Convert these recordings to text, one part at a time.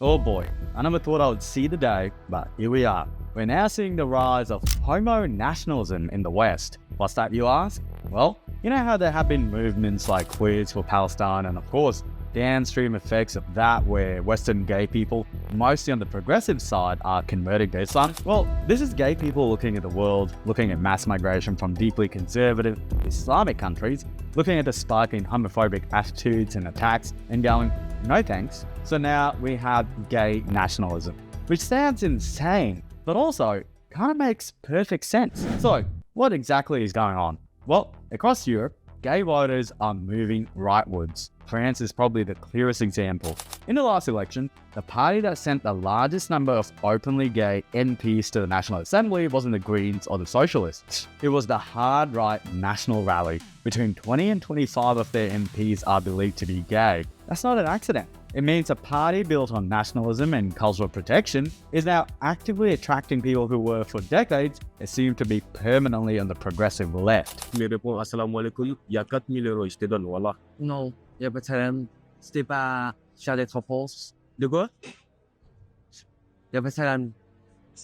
Oh boy, I never thought I would see the day, but here we are. We're now seeing the rise of homonationalism in the West. What's that, you ask? Well, you know how there have been movements like Queers for Palestine and of course, downstream effects of that where Western gay people, mostly on the progressive side, are converting to Islam? Well, this is gay people looking at the world, looking at mass migration from deeply conservative Islamic countries, looking at the spike in homophobic attitudes and attacks, and going, no thanks. So now we have gay nationalism, which sounds insane, but also kind of makes perfect sense. So what exactly is going on? Well, across Europe, gay voters are moving rightwards. France is probably the clearest example. In the last election, the party that sent the largest number of openly gay MPs to the National Assembly wasn't the Greens or the Socialists. It was the hard-right National Rally. Between 20 and 25 of their MPs are believed to be gay. That's not an accident. It means a party built on nationalism and cultural protection is now actively attracting people who were, for decades, assumed to be permanently on the progressive left. Me répond Assalamu alaikum, il y a 4 000 euros, je te donne, voilà. Non, il n'y a pas de problème. C'était pas cher d'être en France. De quoi? Il n'y a pas de problème.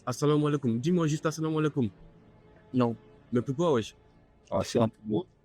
Assalamu alaikum, dis-moi juste Assalamu alaikum. Non, Mais pourquoi, wesh?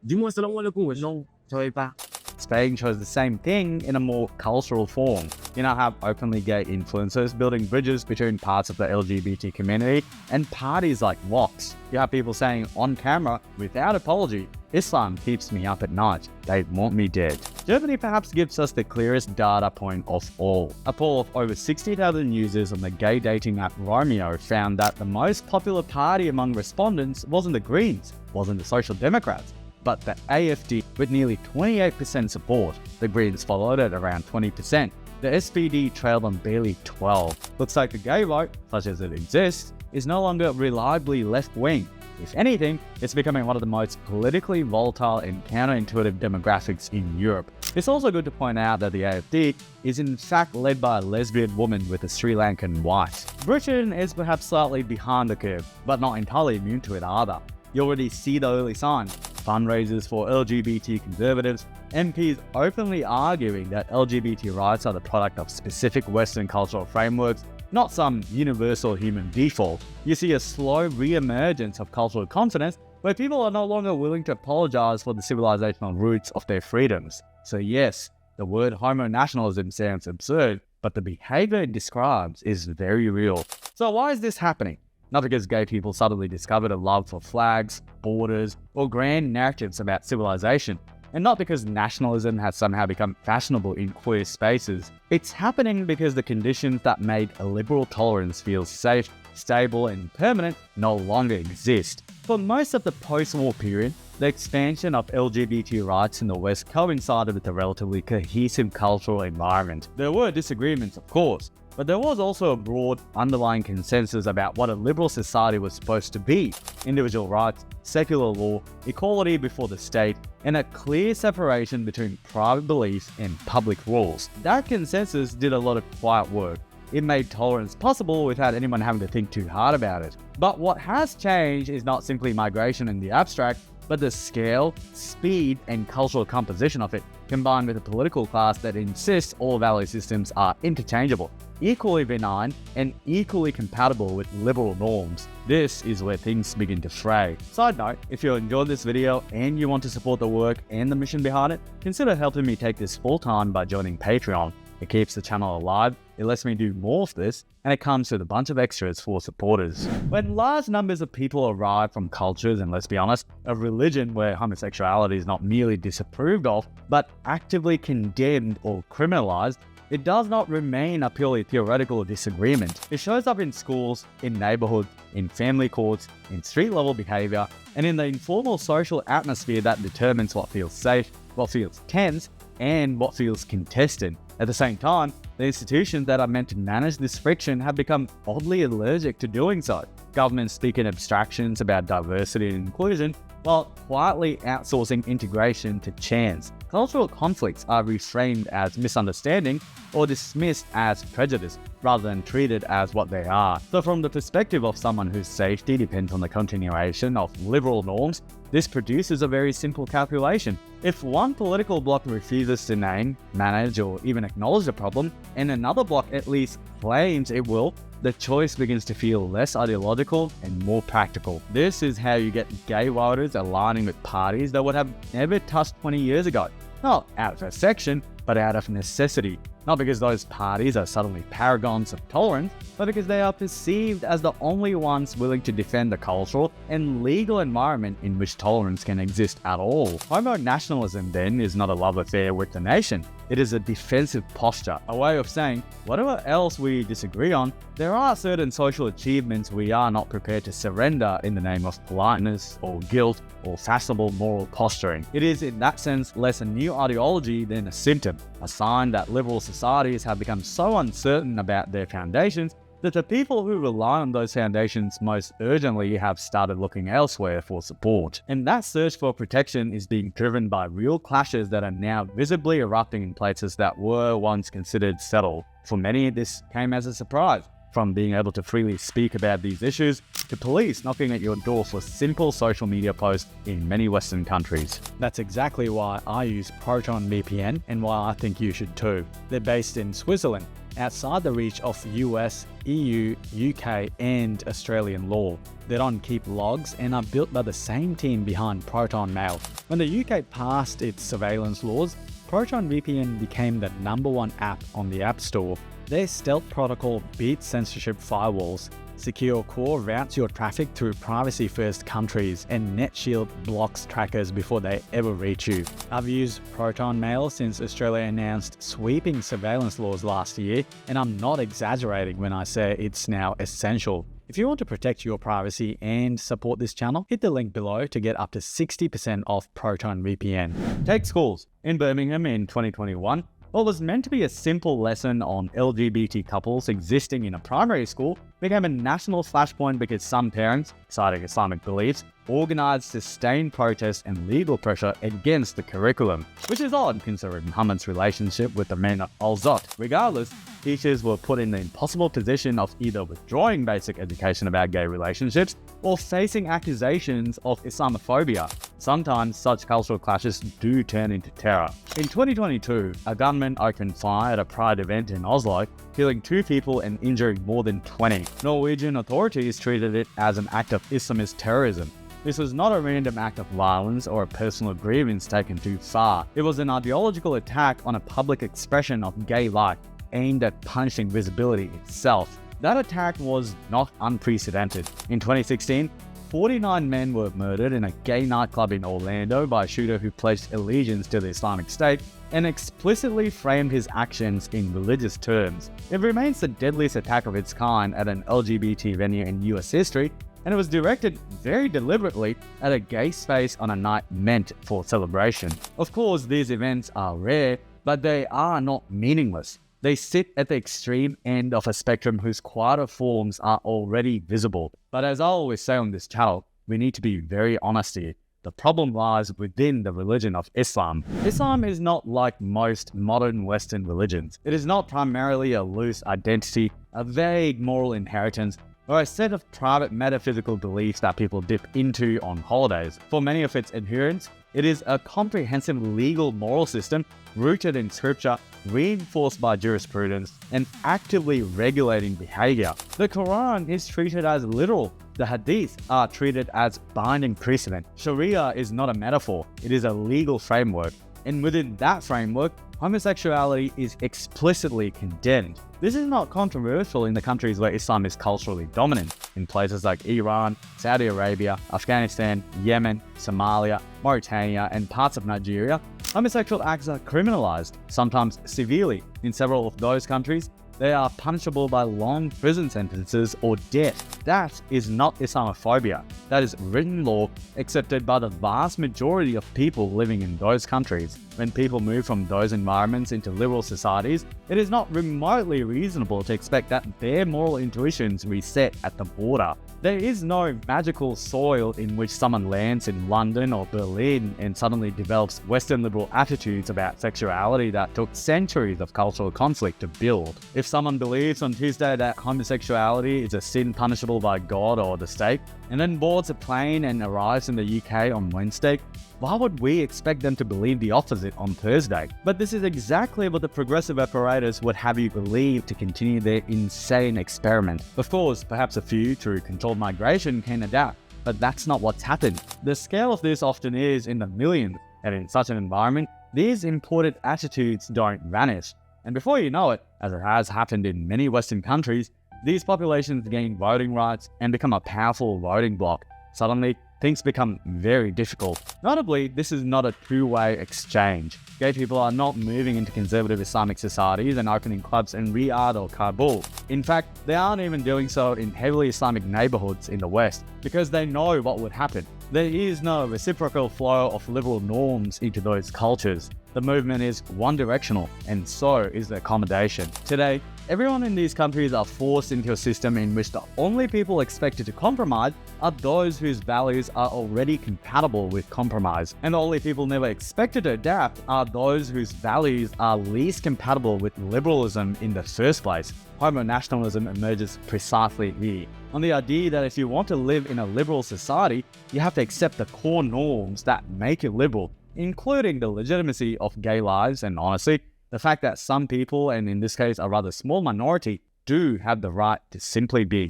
Dis-moi Assalamu alaikum, wesh. non, je ne savais pas. Spain chose the same thing in a more cultural form. You now have openly gay influencers building bridges between parts of the LGBT community and parties like Vox. You have people saying on camera, without apology, Islam keeps me up at night. They want me dead. Germany perhaps gives us the clearest data point of all. A poll of over 60,000 users on the gay dating app Romeo found that the most popular party among respondents wasn't the Greens, wasn't the Social Democrats, but the AfD with nearly 28% support. The Greens followed at around 20%. The SPD trailed on barely 12. Looks like the gay vote, such as it exists, is no longer reliably left-wing. If anything, it's becoming one of the most politically volatile and counterintuitive demographics in Europe. It's also good to point out that the AfD is in fact led by a lesbian woman with a Sri Lankan wife. Britain is perhaps slightly behind the curve, but not entirely immune to it either. You already see the early signs. Fundraisers for LGBT conservatives, MPs openly arguing that LGBT rights are the product of specific Western cultural frameworks, not some universal human default. You see a slow re-emergence of cultural confidence where people are no longer willing to apologize for the civilizational roots of their freedoms. So yes, the word homonationalism sounds absurd, but the behavior it describes is very real. So why is this happening? Not because gay people suddenly discovered a love for flags, borders, or grand narratives about civilization, and not because nationalism has somehow become fashionable in queer spaces. It's happening because the conditions that made illiberal tolerance feel safe, stable, and permanent no longer exist. For most of the post-war period, the expansion of LGBT rights in the West coincided with a relatively cohesive cultural environment. There were disagreements, of course, but there was also a broad underlying consensus about what a liberal society was supposed to be: individual rights, secular law, equality before the state, and a clear separation between private beliefs and public rules. That consensus did a lot of quiet work. It made tolerance possible without anyone having to think too hard about it. But what has changed is not simply migration in the abstract, but the scale, speed, and cultural composition of it, combined with a political class that insists all value systems are interchangeable, equally benign, and equally compatible with liberal norms. This is where things begin to fray. Side note, if you enjoyed this video and you want to support the work and the mission behind it, consider helping me take this full time by joining Patreon. It keeps the channel alive, it lets me do more of this, and it comes with a bunch of extras for supporters. When large numbers of people arrive from cultures, and let's be honest, a religion where homosexuality is not merely disapproved of, but actively condemned or criminalized, it does not remain a purely theoretical disagreement. It shows up in schools, in neighborhoods, in family courts, in street-level behavior, and in the informal social atmosphere that determines what feels safe, what feels tense, and what feels contested. At the same time, the institutions that are meant to manage this friction have become oddly allergic to doing so. Governments speak in abstractions about diversity and inclusion, while quietly outsourcing integration to chance. Cultural conflicts are reframed as misunderstanding or dismissed as prejudice, rather than treated as what they are. So from the perspective of someone whose safety depends on the continuation of liberal norms, this produces a very simple calculation. If one political bloc refuses to name, manage, or even acknowledge the problem, and another bloc at least claims it will, the choice begins to feel less ideological and more practical. This is how you get gay voters aligning with parties that would have never touched 20 years ago. Not out of affection, but out of necessity. Not because those parties are suddenly paragons of tolerance, but because they are perceived as the only ones willing to defend the cultural and legal environment in which tolerance can exist at all. Homonationalism, then, is not a love affair with the nation. It is a defensive posture, a way of saying, whatever else we disagree on, there are certain social achievements we are not prepared to surrender in the name of politeness or guilt or fashionable moral posturing. It is in that sense less a new ideology than a symptom, a sign that liberal societies have become so uncertain about their foundations that the people who rely on those foundations most urgently have started looking elsewhere for support. And that search for protection is being driven by real clashes that are now visibly erupting in places that were once considered settled. For many, this came as a surprise. From being able to freely speak about these issues, to police knocking at your door for simple social media posts in many Western countries. That's exactly why I use Proton VPN and why I think you should too. They're based in Switzerland, outside the reach of US, EU, UK and Australian law. They don't keep logs and are built by the same team behind Proton Mail. When the UK passed its surveillance laws, Proton VPN became the #1 app on the App Store. Their stealth protocol beats censorship firewalls. Secure Core routes your traffic through privacy-first countries, and NetShield blocks trackers before they ever reach you. I've used Proton Mail since Australia announced sweeping surveillance laws last year, and I'm not exaggerating when I say it's now essential. If you want to protect your privacy and support this channel, hit the link below to get up to 60% off Proton VPN. Take schools. In Birmingham in 2021, what was meant to be a simple lesson on LGBT couples existing in a primary school became a national flashpoint because some parents, citing Islamic beliefs, organised sustained protests and legal pressure against the curriculum, which is odd considering Muhammad's relationship with the men of Al-Zot. Regardless, teachers were put in the impossible position of either withdrawing basic education about gay relationships or facing accusations of Islamophobia. Sometimes such cultural clashes do turn into terror. In 2022, a gunman opened fire at a pride event in Oslo, killing 2 people and injuring more than 20. Norwegian authorities treated it as an act of Islamist terrorism. This was not a random act of violence or a personal grievance taken too far. It was an ideological attack on a public expression of gay life aimed at punishing visibility itself. That attack was not unprecedented. In 2016, 49 men were murdered in a gay nightclub in Orlando by a shooter who pledged allegiance to the Islamic State and explicitly framed his actions in religious terms. It remains the deadliest attack of its kind at an LGBT venue in US history, and it was directed very deliberately at a gay space on a night meant for celebration. Of course, these events are rare, but they are not meaningless. They sit at the extreme end of a spectrum whose quieter forms are already visible. But as I always say on this channel, we need to be very honest here. The problem lies within the religion of Islam. Islam is not like most modern Western religions. It is not primarily a loose identity, a vague moral inheritance, or a set of private metaphysical beliefs that people dip into on holidays. For many of its adherents, it is a comprehensive legal moral system rooted in scripture, reinforced by jurisprudence, and actively regulating behavior. The Quran is treated as literal. The Hadith are treated as binding precedent. Sharia is not a metaphor, it is a legal framework. And within that framework, homosexuality is explicitly condemned. This is not controversial in the countries where Islam is culturally dominant. In places like Iran, Saudi Arabia, Afghanistan, Yemen, Somalia, Mauritania, and parts of Nigeria, homosexual acts are criminalized, sometimes severely. In several of those countries, they are punishable by long prison sentences or death. That is not Islamophobia. That is written law accepted by the vast majority of people living in those countries. When people move from those environments into liberal societies, it is not remotely reasonable to expect that their moral intuitions reset at the border. There is no magical soil in which someone lands in London or Berlin and suddenly develops Western liberal attitudes about sexuality that took centuries of cultural conflict to build. If someone believes on Tuesday that homosexuality is a sin punishable by God or the state, and then boards a plane and arrives in the UK on Wednesday, why would we expect them to believe the opposite on Thursday? But this is exactly what the progressive apparatus would have you believe to continue their insane experiment. Of course, perhaps a few, through controlled migration, can adapt, but that's not what's happened. The scale of this often is in the millions, and in such an environment, these imported attitudes don't vanish. And before you know it, as it has happened in many Western countries, these populations gain voting rights and become a powerful voting bloc. Suddenly, things become very difficult. Notably, this is not a two-way exchange. Gay people are not moving into conservative Islamic societies and opening clubs in Riyadh or Kabul. In fact, they aren't even doing so in heavily Islamic neighborhoods in the West, because they know what would happen. There is no reciprocal flow of liberal norms into those cultures. The movement is one-directional, and so is the accommodation. Today, everyone in these countries are forced into a system in which the only people expected to compromise are those whose values are already compatible with compromise. And the only people never expected to adapt are those whose values are least compatible with liberalism in the first place. Homonationalism emerges precisely here, on the idea that if you want to live in a liberal society, you have to accept the core norms that make it liberal, including the legitimacy of gay lives and, honestly, the fact that some people, and in this case a rather small minority, do have the right to simply be.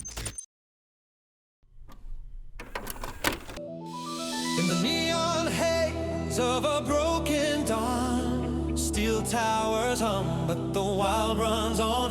In the neon haze of a broken dawn, steel towers hum, but the wild runs on.